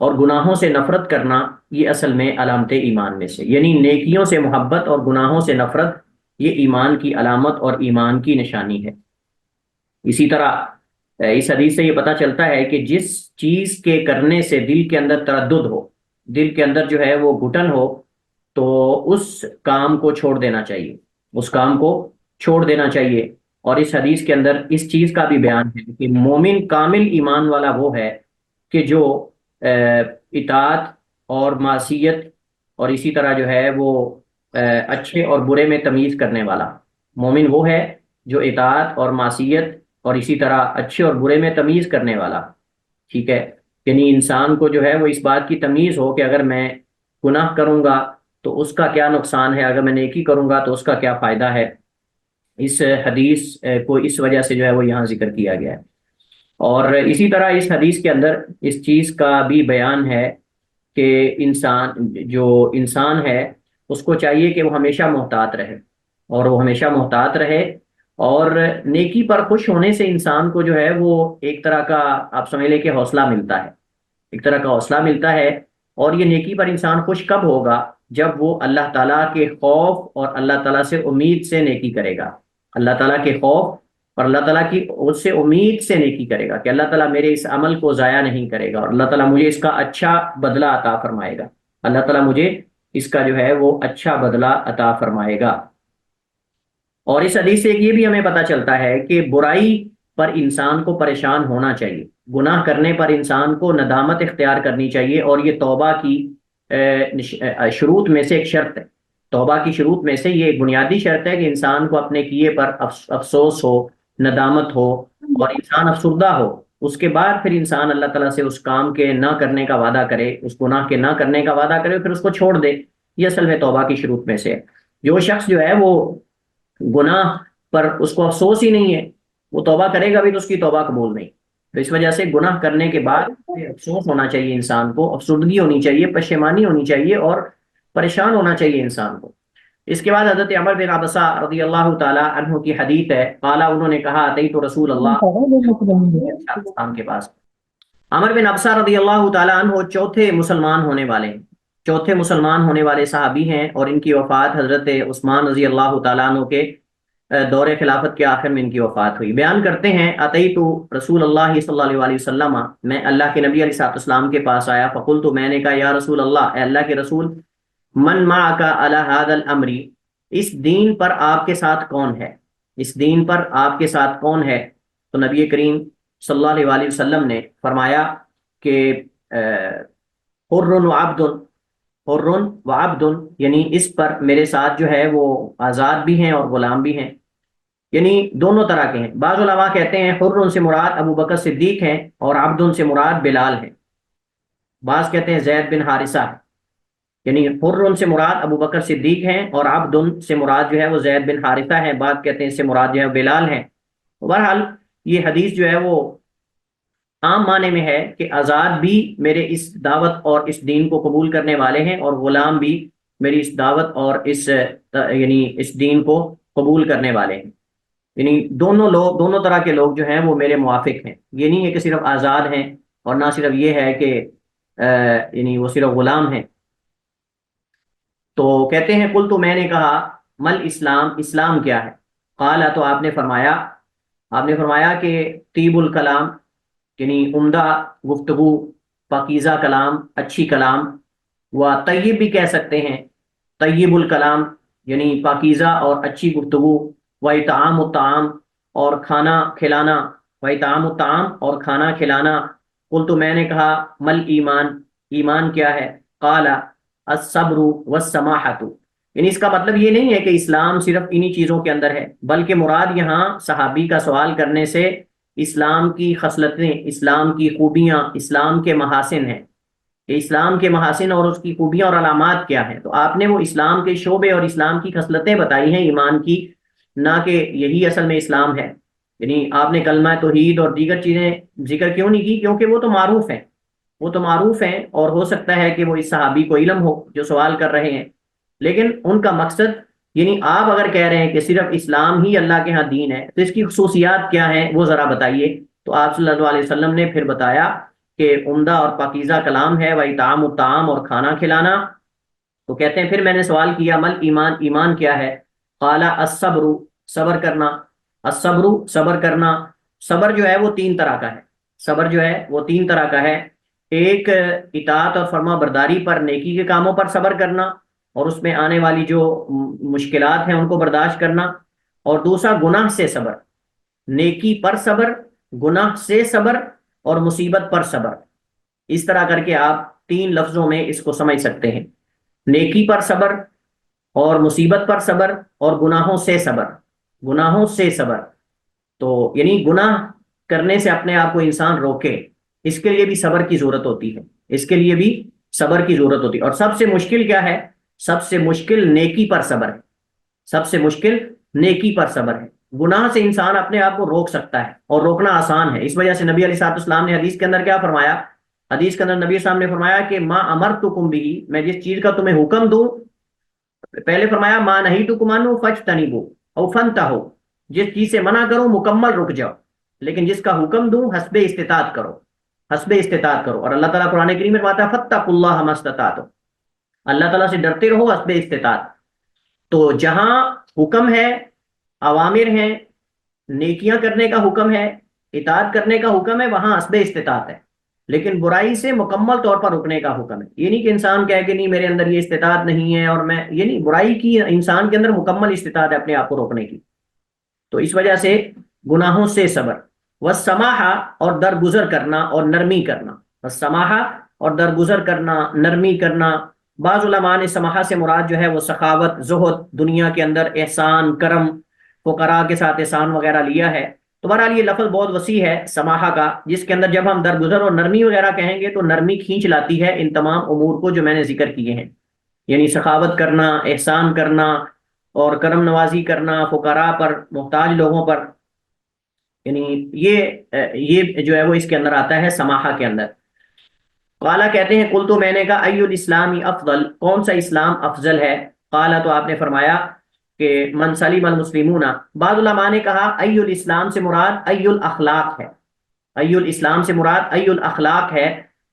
اور گناہوں سے نفرت کرنا یہ اصل میں علامت ایمان میں سے، یعنی نیکیوں سے محبت اور گناہوں سے نفرت یہ ایمان کی علامت اور ایمان کی نشانی ہے۔ اسی طرح اس حدیث سے یہ پتہ چلتا ہے کہ جس چیز کے کرنے سے دل کے اندر تردد ہو، دل کے اندر جو ہے وہ گھٹن ہو، تو اس کام کو چھوڑ دینا چاہیے، اس کام کو چھوڑ دینا چاہیے۔ اور اس حدیث کے اندر اس چیز کا بھی بیان ہے کہ مومن کامل ایمان والا وہ ہے کہ جو اطاعت اور معصیت اور اسی طرح جو ہے وہ اچھے اور برے میں تمیز کرنے والا مومن وہ ہے جو اطاعت اور معصیت اور اسی طرح اچھے اور برے میں تمیز کرنے والا، ٹھیک ہے، یعنی انسان کو جو ہے وہ اس بات کی تمیز ہو کہ اگر میں گناہ کروں گا تو اس کا کیا نقصان ہے، اگر میں نیکی کروں گا تو اس کا کیا فائدہ ہے۔ اس حدیث کو اس وجہ سے جو ہے وہ یہاں ذکر کیا گیا ہے۔ اور اسی طرح اس حدیث کے اندر اس چیز کا بھی بیان ہے کہ انسان ہے اس کو چاہیے کہ وہ ہمیشہ محتاط رہے، اور وہ ہمیشہ محتاط رہے، اور نیکی پر خوش ہونے سے انسان کو جو ہے وہ ایک طرح کا آپ سمجھ لیں کہ حوصلہ ملتا ہے، ایک طرح کا حوصلہ ملتا ہے۔ اور یہ نیکی پر انسان خوش کب ہوگا؟ جب وہ اللہ تعالیٰ کے خوف اور اللہ تعالیٰ سے امید سے نیکی کرے گا، اللہ تعالیٰ کے خوف اور اللہ تعالیٰ کی اس سے امید سے نیکی کرے گا کہ اللہ تعالیٰ میرے اس عمل کو ضائع نہیں کرے گا، اور اللہ تعالیٰ مجھے اس کا اچھا بدلہ عطا فرمائے گا، اللہ تعالیٰ مجھے اس کا جو ہے وہ اچھا بدلہ عطا فرمائے گا۔ اور اس حدیث سے یہ بھی ہمیں پتہ چلتا ہے کہ برائی پر انسان کو پریشان ہونا چاہیے، گناہ کرنے پر انسان کو ندامت اختیار کرنی چاہیے، اور یہ توبہ کی شروط میں سے ایک شرط ہے، توبہ کی شروط میں سے یہ ایک بنیادی شرط ہے کہ انسان کو اپنے کیے پر افسوس ہو، ندامت ہو، اور انسان افسردہ ہو، اس کے بعد پھر انسان اللہ تعالیٰ سے اس کام کے نہ کرنے کا وعدہ کرے، اس گناہ کے نہ کرنے کا وعدہ کرے، پھر اس کو چھوڑ دے۔ یہ اصل میں توبہ کی شروط میں سے ہے۔ جو شخص جو ہے وہ گناہ پر اس کو افسوس ہی نہیں ہے، وہ توبہ کرے گا بھی تو اس کی توبہ قبول نہیں۔ تو اس وجہ سے گناہ کرنے کے بعد افسوس ہونا چاہیے انسان کو، افسردگی ہونی چاہیے، پشیمانی ہونی چاہیے، اور پریشان ہونا چاہیے انسان کو۔ اس کے بعد حضرت عمر بن عبسہ رضی اللہ تعالی عنہ کی حدیث ہے، قالا انہوں نے کہا اتیت رسول اللہ کے پاس۔ عمر بن عبسہ رضی اللہ تعالی عنہ چوتھے مسلمان ہونے والے ہیں، چوتھے مسلمان ہونے والے صحابی ہیں، اور ان کی وفات حضرت عثمان رضی اللہ تعالیٰ عنہ کے دور خلافت کے آخر میں ان کی وفات ہوئی۔ بیان کرتے ہیں اتیت رسول اللہ صلی اللہ علیہ وسلم، میں اللہ کے نبی علیہ السلام کے پاس آیا، فقلت، میں نے کہا یا رسول اللہ، اے اللہ کے رسول، من معک علی ھذا الامر، اس دین پر آپ کے ساتھ کون ہے، اس دین پر آپ کے ساتھ کون ہے؟ تو نبی کریم صلی اللہ علیہ وسلم نے فرمایا کہ حر و عبد، حر و عبد، یعنی اس پر میرے ساتھ جو ہے وہ آزاد بھی ہیں اور غلام بھی ہیں، یعنی دونوں طرح کے ہیں۔ بعض علماء کہتے ہیں حر سے مراد ابو بکر صدیق ہیں، اور عبد سے مراد بلال ہیں، بعض کہتے ہیں زید بن حارثہ ہے، یعنی حر سے مراد ابو بکر صدیق ہیں، اور عبد سے مراد جو ہے وہ زید بن حارثہ ہیں، بعض کہتے ہیں اس سے مراد جو ہے بلال ہیں۔ بہرحال یہ حدیث جو ہے وہ عام معنی میں ہے کہ آزاد بھی میرے اس دعوت اور اس دین کو قبول کرنے والے ہیں، اور غلام بھی میری اس دعوت اور اس یعنی اس دین کو قبول کرنے والے ہیں، یعنی دونوں لوگ، دونوں طرح کے لوگ جو ہیں وہ میرے موافق ہیں۔ یہ نہیں ہے کہ صرف آزاد ہیں، اور نہ صرف یہ ہے کہ یعنی وہ صرف غلام ہیں۔ تو کہتے ہیں قل، تو میں نے کہا مل اسلام، اسلام کیا ہے؟ قال، تو آپ نے فرمایا کہ طیب الکلام، یعنی عمدہ گفتگو، پاکیزہ کلام، اچھی کلام، و طیب بھی کہہ سکتے ہیں، طیب الکلام یعنی پاکیزہ اور اچھی گفتگو، و اطعام الطعام، اور کھانا کھلانا، و اطعام الطعام اور کھانا کھلانا۔ قل، تو میں نے کہا مل ایمان، ایمان کیا ہے؟ قال الصبر والسماحۃ، یعنی اس کا مطلب یہ نہیں ہے کہ اسلام صرف انہی چیزوں کے اندر ہے، بلکہ مراد یہاں صحابی کا سوال کرنے سے اسلام کی خصلتیں، اسلام کی خوبیاں، اسلام کے محاسن ہیں، کہ اسلام کے محاسن اور اس کی خوبیاں اور علامات کیا ہیں۔ تو آپ نے وہ اسلام کے شعبے اور اسلام کی خصلتیں بتائی ہیں ایمان کی، نہ کہ یہی اصل میں اسلام ہے۔ یعنی آپ نے کلمہ توحید اور دیگر چیزیں ذکر کیوں نہیں کی؟ کیونکہ وہ تو معروف ہیں، وہ تو معروف ہیں، اور ہو سکتا ہے کہ وہ اس صحابی کو علم ہو جو سوال کر رہے ہیں، لیکن ان کا مقصد، یعنی آپ اگر کہہ رہے ہیں کہ صرف اسلام ہی اللہ کے ہاں دین ہے، تو اس کی خصوصیات کیا ہیں وہ ذرا بتائیے۔ تو آپ صلی اللہ علیہ وسلم نے پھر بتایا کہ عمدہ اور پاکیزہ کلام ہے، و اطعام الطعام، اور کھانا کھلانا۔ تو کہتے ہیں پھر میں نے سوال کیا مل ایمان، ایمان کیا ہے؟ قال الصبر، صبر کرنا، الصبر صبر کرنا۔ صبر جو ہے وہ تین طرح کا ہے، صبر جو ہے وہ تین طرح کا ہے۔ ایک اطاعت اور فرما برداری پر، نیکی کے کاموں پر صبر کرنا، اور اس میں آنے والی جو مشکلات ہیں ان کو برداشت کرنا، اور دوسرا گناہ سے صبر، نیکی پر صبر، گناہ سے صبر، اور مصیبت پر صبر۔ اس طرح کر کے آپ تین لفظوں میں اس کو سمجھ سکتے ہیں، نیکی پر صبر، اور مصیبت پر صبر، اور گناہوں سے صبر، گناہوں سے صبر۔ تو یعنی گناہ کرنے سے اپنے آپ کو انسان روکے، اس کے لیے بھی صبر کی ضرورت ہوتی ہے، اس کے لیے بھی صبر کی ضرورت ہوتی ہے۔ اور سب سے مشکل کیا ہے؟ سب سے مشکل نیکی پر صبر ہے، سب سے مشکل نیکی پر صبر ہے۔ گناہ سے انسان اپنے آپ کو روک سکتا ہے، اور روکنا آسان ہے۔ اس وجہ سے نبی علیہ السلام نے حدیث کے اندر کیا فرمایا؟ حدیث کے اندر نبی صاحب نے فرمایا کہ ما امرتکم بھی، میں جس چیز کا تمہیں حکم دوں پہلے فرمایا ما نہیتکم عنہ فاجتنبوا او فانتہوا، جس چیز سے منع کروں مکمل رک جاؤ، لیکن جس کا حکم دوں حسب استطاعت کرو، حسب استطاعت کرو۔ اور اللہ تعالیٰ قرآن کریم میں فرماتا ہے فاتقوا اللہ ما استطعتم، اللہ تعالیٰ سے ڈرتے رہو حسب استطاعت۔ تو جہاں حکم ہے، اوامر ہیں، نیکیاں کرنے کا حکم ہے، اطاعت کرنے کا حکم ہے، وہاں حسب استطاعت ہے، لیکن برائی سے مکمل طور پر رکنے کا حکم ہے۔ یہ نہیں کہ انسان کہے کہ نہیں میرے اندر یہ استطاعت نہیں ہے، اور میں یہ نہیں، برائی کی انسان کے اندر مکمل استطاعت ہے اپنے آپ کو روکنے کی۔ تو اس وجہ سے گناہوں سے صبر، والسماحہ اور درگزر کرنا اور نرمی کرنا، والسماحہ اور درگزر کرنا، نرمی کرنا۔ بعض علماء نے سماحہ سے مراد جو ہے وہ سخاوت، زہد، دنیا کے اندر احسان، کرم، فقراء کے ساتھ احسان وغیرہ لیا ہے۔ تو بہرحال یہ لفظ بہت وسیع ہے سماحہ کا، جس کے اندر جب ہم درگزر اور نرمی وغیرہ کہیں گے تو نرمی کھینچ لاتی ہے ان تمام امور کو جو میں نے ذکر کیے ہیں، یعنی سخاوت کرنا، احسان کرنا، اور کرم نوازی کرنا فقراء پر، محتاج لوگوں پر، یعنی یہ جو ہے وہ اس کے اندر آتا ہے سماحہ کے اندر۔ قالا کہتے ہیں قلت، میں نے کہا ای الاسلامی افضل، کون سا اسلام افضل ہے؟ قالا تو آپ نے فرمایا کہ من سلیم المسلمون۔ بعض علماء نے کہا ای الاسلام سے مراد ای الاخلاق ہے، ای الاسلام سے مراد ای الاخلاق ہے،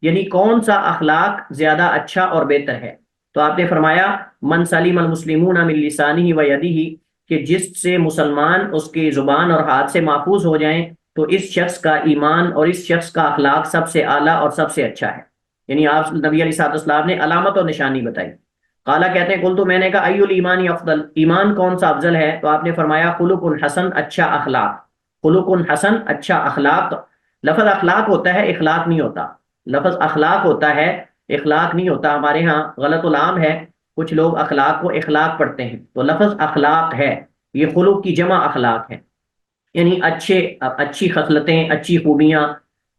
یعنی کون سا اخلاق زیادہ اچھا اور بہتر ہے؟ تو آپ نے فرمایا من سلیم المسلمون من لسانہ و یدہ، کہ جس سے مسلمان اس کی زبان اور ہاتھ سے محفوظ ہو جائیں تو اس شخص کا ایمان اور اس شخص کا اخلاق سب سے اعلیٰ اور سب سے اچھا ہے۔ یعنی آپ نبی علیہ السلام نے علامت اور نشانی بتائی۔ قالا کہتے ہیں قلت، میں نے کہا ای الایمان افضل، ایمان کون سا افضل ہے؟ تو آپ نے فرمایا خلق حسن، اچھا اخلاق، خلق حسن، اچھا اخلاق۔ لفظ اخلاق ہوتا ہے، اخلاق نہیں ہوتا، لفظ اخلاق ہوتا ہے، اخلاق نہیں ہوتا۔ ہمارے ہاں غلط العام ہے، کچھ لوگ اخلاق کو اخلاق پڑھتے ہیں، تو لفظ اخلاق ہے، یہ خلق کی جمع اخلاق ہے، یعنی اچھی خصلتیں، اچھی خوبیاں،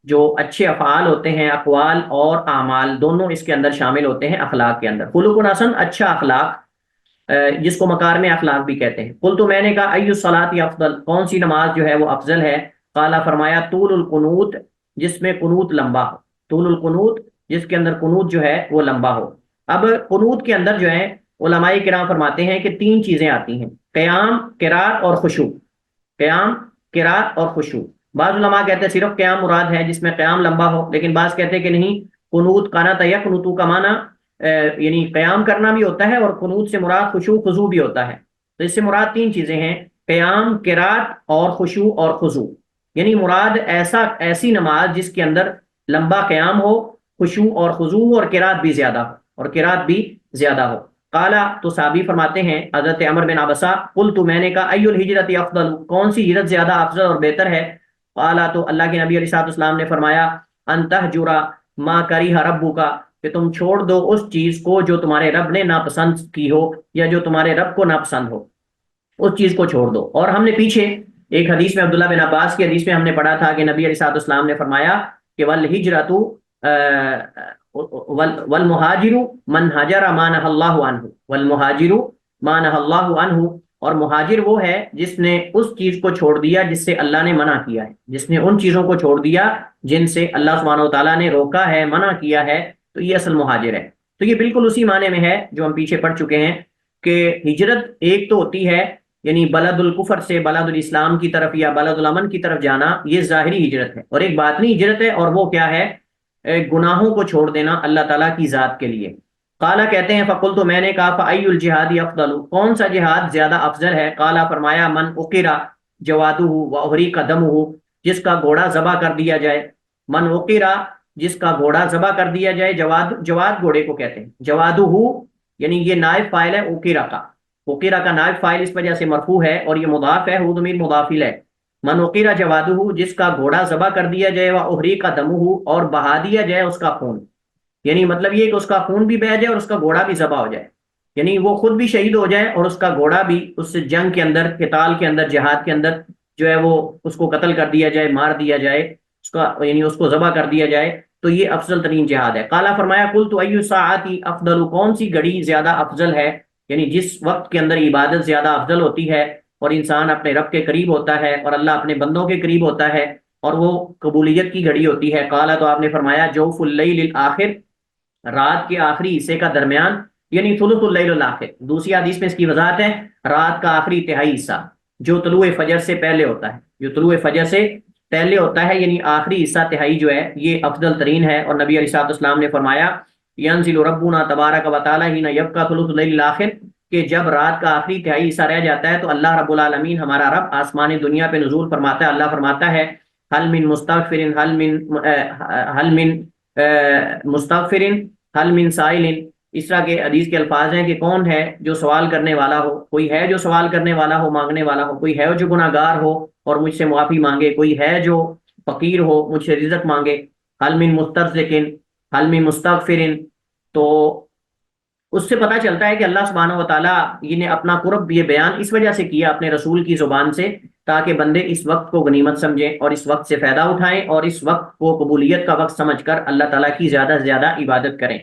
جو اچھے افعال ہوتے ہیں، اقوال اور اعمال دونوں اس کے اندر شامل ہوتے ہیں اخلاق کے اندر۔ خلق حسن، اچھا اخلاق، جس کو مکارم اخلاق بھی کہتے ہیں۔ قلت، میں نے کہا ای الصلاۃ افضل، کون سی نماز جو ہے وہ افضل ہے؟ قالا فرمایا طول القنوت، جس میں قنوت لمبا ہو، طول القنوت، جس کے اندر قنوت جو ہے وہ لمبا ہو۔ اب قنوت کے اندر جو ہے علماء کرام فرماتے ہیں کہ تین چیزیں آتی ہیں، قیام، قرات اور خشوع، قیام، قرات اور خشوع۔ بعض علماء کہتے ہیں صرف قیام مراد ہے جس میں قیام لمبا ہو، لیکن بعض کہتے ہیں کہ نہیں، قنوت قنات یقنتو کا معنی یعنی قیام کرنا بھی ہوتا ہے، اور قنوت سے مراد خشوع خضوع بھی ہوتا ہے۔ تو اس سے مراد تین چیزیں ہیں، قیام، قرات اور خشوع اور خضوع، یعنی مراد ایسی نماز جس کے اندر لمبا قیام ہو، خشوع اور خضوع، اور قرات بھی زیادہ ہو، اور قرات بھی زیادہ ہو۔ قالا، تو صحابی فرماتے ہیں حضرت عمر بن عبسہ، قلت، میں نے کہا ای الہجرت افضل، کون سی ہجرت زیادہ افضل اور بہتر ہے؟ قالا، تو اللہ کے نبی علیہ السلام نے فرمایا ان تہجر ما کریہ ربک، کہ تم چھوڑ دو اس چیز کو جو تمہارے رب نے ناپسند کی ہو، یا جو تمہارے رب کو ناپسند ہو، اس چیز کو چھوڑ دو۔ اور ہم نے پیچھے ایک حدیث میں، عبداللہ بن عباس کی حدیث میں ہم نے پڑھا تھا کہ نبی علیہ السلام نے فرمایا کہ والہجرۃ والمہاجر من ہجر ما نہی اللہ عنہ، والمہاجر ما نہی اللہ عنہ، اور مہاجر وہ ہے جس نے اس چیز کو چھوڑ دیا جس سے اللہ نے منع کیا ہے، جس نے ان چیزوں کو چھوڑ دیا جن سے اللہ سبحانہ و تعالیٰ نے روکا ہے، منع کیا ہے، تو یہ اصل مہاجر ہے۔ تو یہ بالکل اسی معنی میں ہے جو ہم پیچھے پڑھ چکے ہیں کہ ہجرت ایک تو ہوتی ہے یعنی بلد الکفر سے بلد الاسلام کی طرف یا بلد الامن کی طرف جانا، یہ ظاہری ہجرت ہے، اور ایک باطنی ہجرت ہے، اور وہ کیا ہے؟ گناہوں کو چھوڑ دینا اللہ تعالیٰ کی ذات کے لیے۔ قالا کہتے ہیں فقلت، میں نے کہا فای الجہاد افضل، کون سا جہاد زیادہ افضل ہے؟ قالا فرمایا من اقرا جوادہ و احریق دمہ، جس کا گھوڑا ذبح کر دیا جائے، من اقرا، جس کا گھوڑا ذبح کر دیا جائے، جواد گھوڑے کو کہتے ہیں، جوادہ یعنی یہ نائب فاعل ہے اقرا کا، اقرا کا نائب فاعل اس وجہ سے مرفوع ہے، اور یہ مضاف ہے، ہو ضمیر مضاف الیہ، من اقرا جوادہ، جس کا گھوڑا ذبح کر دیا جائے، و احریق دمہ، اور بہا دیا جائے اس کا خون، یعنی مطلب یہ کہ اس کا خون بھی بہہ جائے اور اس کا گھوڑا بھی ذبح ہو جائے، یعنی وہ خود بھی شہید ہو جائے اور اس کا گھوڑا بھی اس جنگ کے اندر، قتال کے اندر، جہاد کے اندر جو ہے وہ اس کو قتل کر دیا جائے، مار دیا جائے، اس کا یعنی اس کو ذبح کر دیا جائے، تو یہ افضل ترین جہاد ہے۔ قالا فرمایا قلت ای الساعات افضل، کون سی گھڑی زیادہ افضل ہے؟ یعنی جس وقت کے اندر عبادت زیادہ افضل ہوتی ہے اور انسان اپنے رب کے قریب ہوتا ہے اور اللہ اپنے بندوں کے قریب ہوتا ہے، اور وہ قبولیت کی گھڑی ہوتی ہے۔ قالا، تو آپ نے فرمایا جوف اللیل الآخر، رات کے آخری حصے کا درمیان، یعنی ثلث اللیل الاخر۔ دوسری حدیث میں اس کی وضاحت ہے رات کا آخری تہائی حصہ جو طلوع فجر سے پہلے ہوتا ہے، جو طلوع فجر سے پہلے ہوتا ہے، یعنی آخری حصہ تہائی جو ہے یہ افضل ترین ہے۔ اور نبی علیہ الصلوۃ والسلام نے فرمایا ینزل ربنا تبارک و تعالی حین یبقى ثلث اللیل الاخر، کہ جب رات کا آخری تہائی حصہ رہ جاتا ہے تو اللہ رب العالمین ہمارا رب آسمان دنیا پہ نزول فرماتا ہے۔ اللہ فرماتا ہے حل من مستغفر حل من مستغفر حل من سائل، اس طرح کے حدیث کے الفاظ ہیں کہ کون ہے جو سوال کرنے والا ہو، کوئی ہے جو سوال کرنے والا ہو، مانگنے والا ہو، کوئی ہے جو گناہ گار ہو اور مجھ سے معافی مانگے، کوئی ہے جو فقیر ہو مجھ سے رزق مانگے، حل من مسترزقن حل من مستغفر۔ تو اس سے پتہ چلتا ہے کہ اللہ سبحانہ و تعالیٰ نے اپنا قرب یہ بیان اس وجہ سے کیا اپنے رسول کی زبان سے تاکہ بندے اس وقت کو غنیمت سمجھیں اور اس وقت سے فائدہ اٹھائیں اور اس وقت کو قبولیت کا وقت سمجھ کر اللہ تعالیٰ کی زیادہ سے زیادہ عبادت کریں۔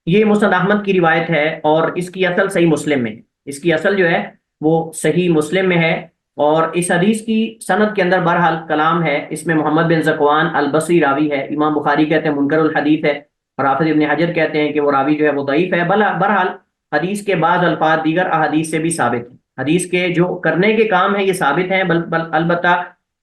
یہ مسند احمد کی روایت ہے اور اس کی اصل صحیح مسلم میں، اس کی اصل جو ہے وہ صحیح مسلم میں ہے۔ اور اس حدیث کی سند کے اندر بہرحال کلام ہے، اس میں محمد بن ذکوان البصری راوی ہے، امام بخاری کہتے ہیں منکر الحدیث ہے، اور حافظ ابن حجر کہتے ہیں کہ وہ راوی جو ہے وہ ضعیف ہے۔ بہرحال حدیث کے بعض الفاظ دیگر احادیث سے بھی ثابت ہیں، حدیث کے جو کرنے کے کام ہیں یہ ثابت ہیں، البتہ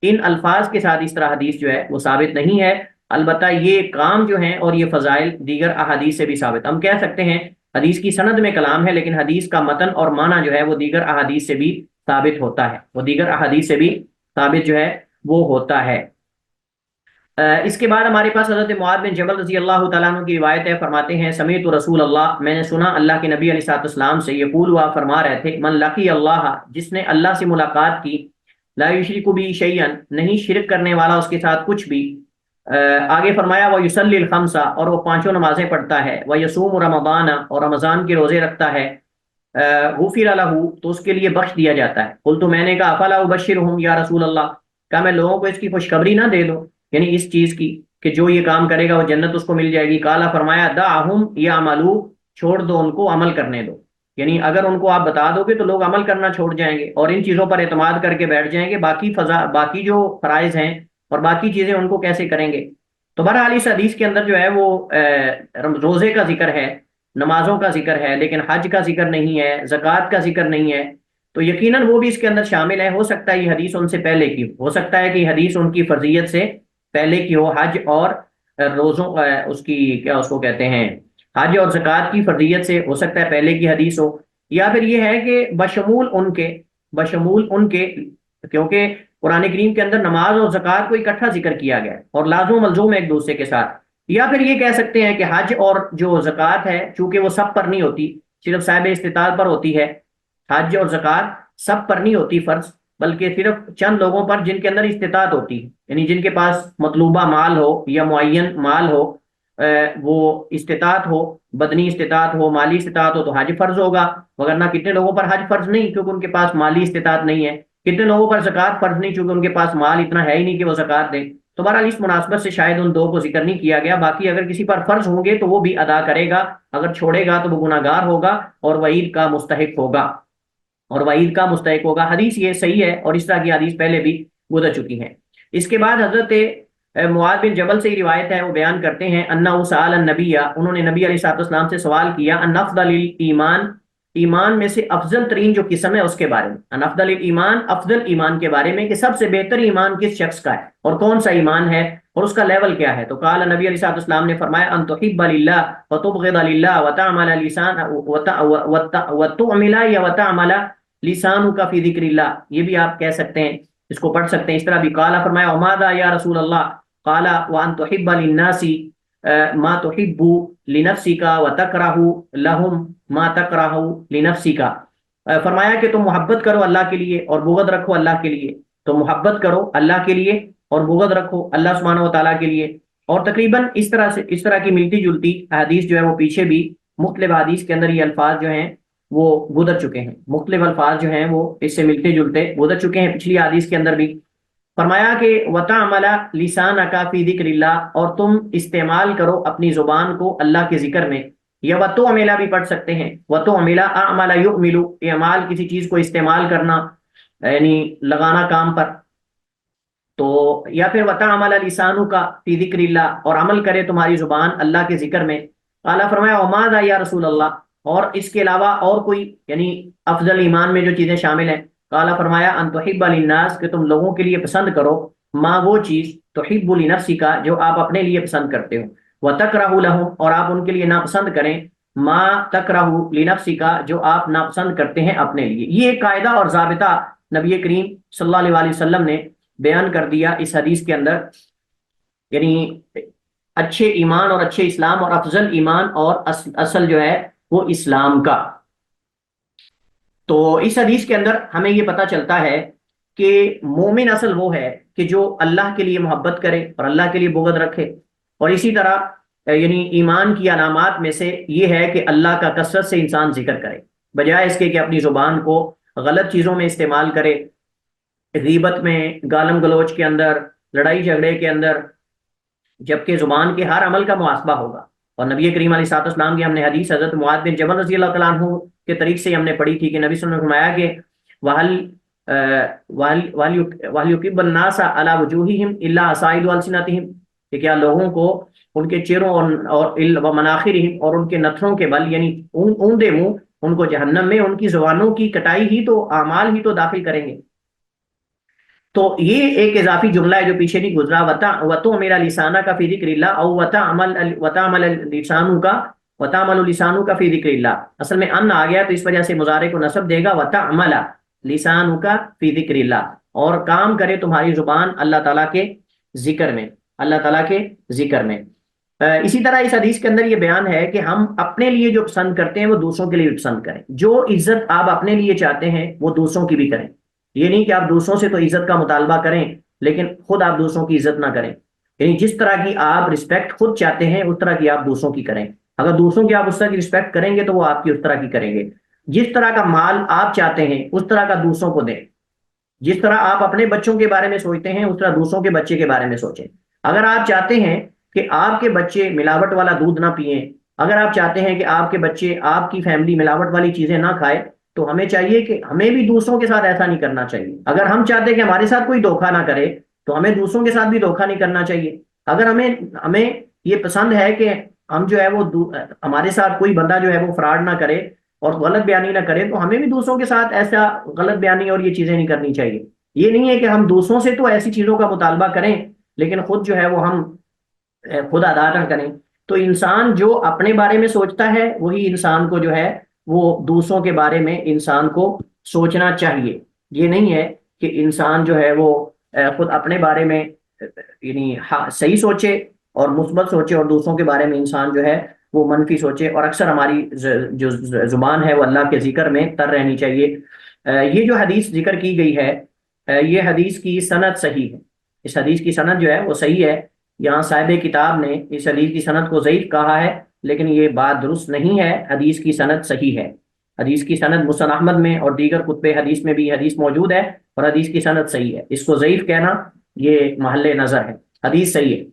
ان الفاظ کے ساتھ اس طرح حدیث جو ہے وہ ثابت نہیں ہے، البتہ یہ کام جو ہیں اور یہ فضائل دیگر احادیث سے بھی ثابت۔ ہم کہہ سکتے ہیں حدیث کی سند میں کلام ہے لیکن حدیث کا متن اور معنی جو ہے وہ دیگر احادیث سے بھی ثابت ہوتا ہے، وہ دیگر احادیث سے بھی ثابت جو ہے وہ ہوتا ہے۔ اس کے بعد ہمارے پاس حضرت معاذ بن جبل رضی اللہ تعالیٰ عنہ کی روایت ہے، فرماتے ہیں سمیعت رسول اللہ، میں نے سنا اللہ کے نبی علیہ الصلوۃ والسلام سے، یقول ہوا فرما رہے تھے من لقی اللہ، جس نے اللہ سے ملاقات کی، لا یشرک بی شیئا، نہیں شرک کرنے والا اس کے ساتھ کچھ بھی، آگے فرمایا وہ یصلی الخمسہ، اور وہ پانچوں نمازیں پڑھتا ہے، وہ یصوم رمضان، اور رمضان کے روزے رکھتا ہے، غفر لہ، تو اس کے لیے بخش دیا جاتا ہے۔ قلت، میں نے کہا افلا ابشرہم یا رسول اللہ، کیا میں لوگوں کو اس کی خوشخبری نہ دے دوں، یعنی اس چیز کی کہ جو یہ کام کرے گا وہ جنت اس کو مل جائے گی۔ کالا، فرمایا دعہم یعملوا، چھوڑ دو ان کو عمل کرنے دو، یعنی اگر ان کو آپ بتا دو گے تو لوگ عمل کرنا چھوڑ جائیں گے اور ان چیزوں پر اعتماد کر کے بیٹھ جائیں گے، باقی جو فرائض ہیں اور باقی چیزیں ان کو کیسے کریں گے۔ تو بہرحال اس حدیث کے اندر جو ہے وہ روزے کا ذکر ہے، نمازوں کا ذکر ہے، لیکن حج کا ذکر نہیں ہے، زکوٰۃ کا ذکر نہیں ہے، تو یقیناً وہ بھی اس کے اندر شامل ہے۔ ہو سکتا ہے یہ حدیث ان سے پہلے کی ہو سکتا ہے کہ یہ حدیث ان کی فرضیت سے پہلے کی ہو، حج اور روزوں اس کی کیا اس کو کہتے ہیں، حج اور زکوٰۃ کی فرضیت سے ہو سکتا ہے پہلے کی حدیث ہو، یا پھر یہ ہے کہ بشمول ان کے کیونکہ قرآن کریم کے اندر نماز اور زکوٰۃ کو اکٹھا ذکر کیا گیا ہے اور لازم و ملزوم ہے ایک دوسرے کے ساتھ، یا پھر یہ کہہ سکتے ہیں کہ حج اور جو زکوٰۃ ہے چونکہ وہ سب پر نہیں ہوتی، صرف صاحب استطاعت پر ہوتی ہے، حج اور زکوٰۃ سب پر نہیں ہوتی فرض، بلکہ صرف چند لوگوں پر جن کے اندر استطاعت ہوتی ہے، یعنی جن کے پاس مطلوبہ مال ہو یا معین مال ہو، وہ استطاعت ہو، بدنی استطاعت ہو، مالی استطاعت ہو تو حج فرض ہوگا، وگرنہ کتنے لوگوں پر حج فرض نہیں کیونکہ ان کے پاس مالی استطاعت نہیں ہے، کتنے لوگوں پر زکوٰۃ فرض نہیں چونکہ ان کے پاس مال اتنا ہے ہی نہیں کہ وہ زکوٰۃ دیں۔ تو بہرحال اس مناسبت سے شاید ان دو کو ذکر نہیں کیا گیا، باقی اگر کسی پر فرض ہوں گے تو وہ بھی ادا کرے گا، اگر چھوڑے گا تو وہ گناہ گار ہوگا اور وعید کا مستحق ہوگا، حدیث یہ صحیح ہے اور اس طرح کی حدیث پہلے بھی گزر چکی ہیں۔ اس کے بعد حضرت معاذ بن جبل سے روایت ہے، وہ بیان کرتے ہیں انہ سأل النبی، انہوں نے نبی علیہ الصلوۃ والسلام سے سوال کیا، ان افضل الایمان، ایمان میں سے افضل ترین جو قسم ہے اس کے بارے میں، ان افضل الایمان، افضل ایمان کے بارے میں کہ سب سے بہتر ایمان کس شخص کا ہے اور کون سا ایمان ہے اور اس کا لیول کیا ہے۔ تو قال نبی علیہ الصلوۃ والسلام نے فرمایا ان تحب للہ وتبغض للہ وتعمل لسان وتعمل وتعمل لسانک فی ذکر اللہ، یہ بھی آپ کہہ سکتے ہیں، اس کو پڑھ سکتے ہیں اس طرح بھی۔ قال، فرمایا وماذا یا رسول اللہ، قال وان تحب للناس ما تحب لنفسک وتکرہ لهم ما تکرہ لنفسک، فرمایا کہ تم محبت کرو اللہ کے لیے اور بغض رکھو اللہ کے لیے، تو محبت کرو اللہ کے لیے اور بغض رکھو اللہ سبحانہ و تعالیٰ کے لیے۔ اور تقریباً اس طرح کی ملتی جلتی حدیث جو ہے وہ پیچھے بھی مختلف حدیث کے اندر یہ الفاظ جو ہیں وہ گزر چکے ہیں، مختلف الفاظ جو ہیں وہ اس سے ملتے جلتے گزر چکے ہیں پچھلی حدیث کے اندر بھی۔ فرمایا کہ وَتَعْمَلَ لِسَانَكَ فِي ذِكْرِ اللَّهِ، اور تم استعمال کرو اپنی زبان کو اللہ کے ذکر میں، یا وَتُعْمِلَ بھی پڑھ سکتے ہیں، وَتُعْمِلَ أَعْمَلَ يُعْمِلُ، اعمال کسی چیز کو استعمال کرنا یعنی لگانا کام پر، تو یا پھر وَتَعْمَلَ لِسَانُكَ فِي ذِكْرِ اللَّهِ، اور عمل کرے تمہاری زبان اللہ کے ذکر میں۔ قال، فرمایا وَمَاذَا یا رسول اللہ، اور اس کے علاوہ اور کوئی یعنی افضل ایمان میں جو چیزیں شامل ہیں؟ قال فرمایا ان تحب للناس کہ تم لوگوں کے لیے پسند کرو ما وہ چیز تحب لنفسک جو آپ اپنے لیے پسند کرتے ہو، وتکرہ لهم اور آپ ان کے لیے ناپسند کریں ما تکرہ لنفسک جو آپ ناپسند کرتے ہیں اپنے لیے۔ یہ ایک قاعدہ اور ضابطہ نبی کریم صلی اللہ علیہ وسلم نے بیان کر دیا اس حدیث کے اندر، یعنی اچھے ایمان اور اچھے اسلام اور افضل ایمان اور اصل جو ہے وہ اسلام کا۔ تو اس حدیث کے اندر ہمیں یہ پتہ چلتا ہے کہ مومن اصل وہ ہے کہ جو اللہ کے لیے محبت کرے اور اللہ کے لیے بغض رکھے، اور اسی طرح یعنی ایمان کی علامات میں سے یہ ہے کہ اللہ کا کثرت سے انسان ذکر کرے، بجائے اس کے کہ اپنی زبان کو غلط چیزوں میں استعمال کرے، غیبت میں، گالم گلوچ کے اندر، لڑائی جھگڑے کے اندر، جبکہ زبان کے ہر عمل کا محاسبہ ہوگا۔ اور نبی کریم علیہ الصلوۃ والسلام کی ہم نے حدیث حضرت معاذ بن جبل رضی اللہ تعالیٰ عنہ کے طریق سے ہم نے پڑھی تھی کہ نبی صلی اللہ علیہ وسلم نے فرمایا کہ وَهَلْ يُكِبَّ النَّاسَ عَلَى وُجُوهِهِمْ إِلَّا حَصَائِدُ أَلْسِنَتِهِمْ کہ کیا لوگوں کو ان کے چہروں اور مناخرہم اور ان کے نتھروں کے بل یعنی اوندے منہ ان کو جہنم میں ان کی زبانوں کی کٹائی ہی تو اعمال ہی تو داخل کریں گے۔ تو یہ ایک اضافی جملہ ہے جو پیچھے نہیں گزرا، وَتُعْمِلَ لِسَانَكَ فِي ذِكْرِ اللَّهِ او وَتَعْمَلَ لِسَانُكَ فِي ذِكْرِ اللَّهِ، اصل میں ان آ گیا تو اس وجہ سے مضارع کو نصب دے گا وَتَعْمَلَ لِسَانُكَ فِي ذِكْرِ اللَّهِ، اور کام کرے تمہاری زبان اللہ تعالیٰ کے ذکر میں، اللہ تعالیٰ کے ذکر میں۔ اسی طرح اس حدیث کے اندر یہ بیان ہے کہ ہم اپنے لیے جو پسند کرتے ہیں وہ دوسروں کے لیے بھی پسند کریں، جو عزت آپ اپنے لیے چاہتے ہیں وہ دوسروں کی بھی کریں۔ یہ نہیں کہ آپ دوسروں سے تو عزت کا مطالبہ کریں لیکن خود آپ دوسروں کی عزت نہ کریں، یعنی جس طرح کی آپ رسپیکٹ خود چاہتے ہیں اس طرح کی آپ دوسروں کی کریں۔ اگر دوسروں کی آپ اس طرح کی رسپیکٹ کریں گے تو وہ آپ کی اس طرح کی کریں گے۔ جس طرح کا مال آپ چاہتے ہیں اس طرح کا دوسروں کو دیں، جس طرح آپ اپنے بچوں کے بارے میں سوچتے ہیں اس طرح دوسروں کے بچے کے بارے میں سوچیں۔ اگر آپ چاہتے ہیں کہ آپ کے بچے ملاوٹ والا دودھ نہ پئیں، اگر آپ چاہتے ہیں کہ آپ کے بچے، آپ کی فیملی ملاوٹ والی چیزیں نہ کھائے، تو ہمیں چاہیے کہ ہمیں بھی دوسروں کے ساتھ ایسا نہیں کرنا چاہیے۔ اگر ہم چاہتے ہیں کہ ہمارے ساتھ کوئی دھوکہ نہ کرے تو ہمیں دوسروں کے ساتھ بھی دھوکہ نہیں کرنا چاہیے۔ اگر ہمیں یہ پسند ہے کہ ہم جو ہے وہ ہمارے ساتھ کوئی بندہ جو ہے وہ فراڈ نہ کرے اور غلط بیانی نہ کرے، تو ہمیں بھی دوسروں کے ساتھ ایسا غلط بیانی اور یہ چیزیں نہیں کرنی چاہیے۔ یہ نہیں ہے کہ ہم دوسروں سے تو ایسی چیزوں کا مطالبہ کریں لیکن خود جو ہے وہ ہم خود ادا نہ کریں۔ تو انسان جو اپنے بارے میں سوچتا ہے وہی انسان کو جو ہے وہ دوسروں کے بارے میں انسان کو سوچنا چاہیے۔ یہ نہیں ہے کہ انسان جو ہے وہ خود اپنے بارے میں یعنی صحیح سوچے اور مثبت سوچے اور دوسروں کے بارے میں انسان جو ہے وہ منفی سوچے، اور اکثر ہماری جو زبان ہے وہ اللہ کے ذکر میں تر رہنی چاہیے۔ یہ جو حدیث ذکر کی گئی ہے یہ حدیث کی سند صحیح ہے، اس حدیث کی سند جو ہے وہ صحیح ہے۔ یہاں صاحب کتاب نے اس حدیث کی سند کو ضعیف کہا ہے لیکن یہ بات درست نہیں ہے، حدیث کی سند صحیح ہے۔ حدیث کی سند مسند احمد میں اور دیگر کتب حدیث میں بھی حدیث موجود ہے اور حدیث کی سند صحیح ہے، اس کو ضعیف کہنا یہ محل نظر ہے، حدیث صحیح ہے۔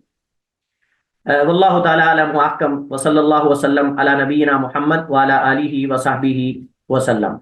واللہ تعالی اعلم واحکم، وصلی اللہ وسلم علی نبینا محمد وعلی آلہ وصحبہ وسلم۔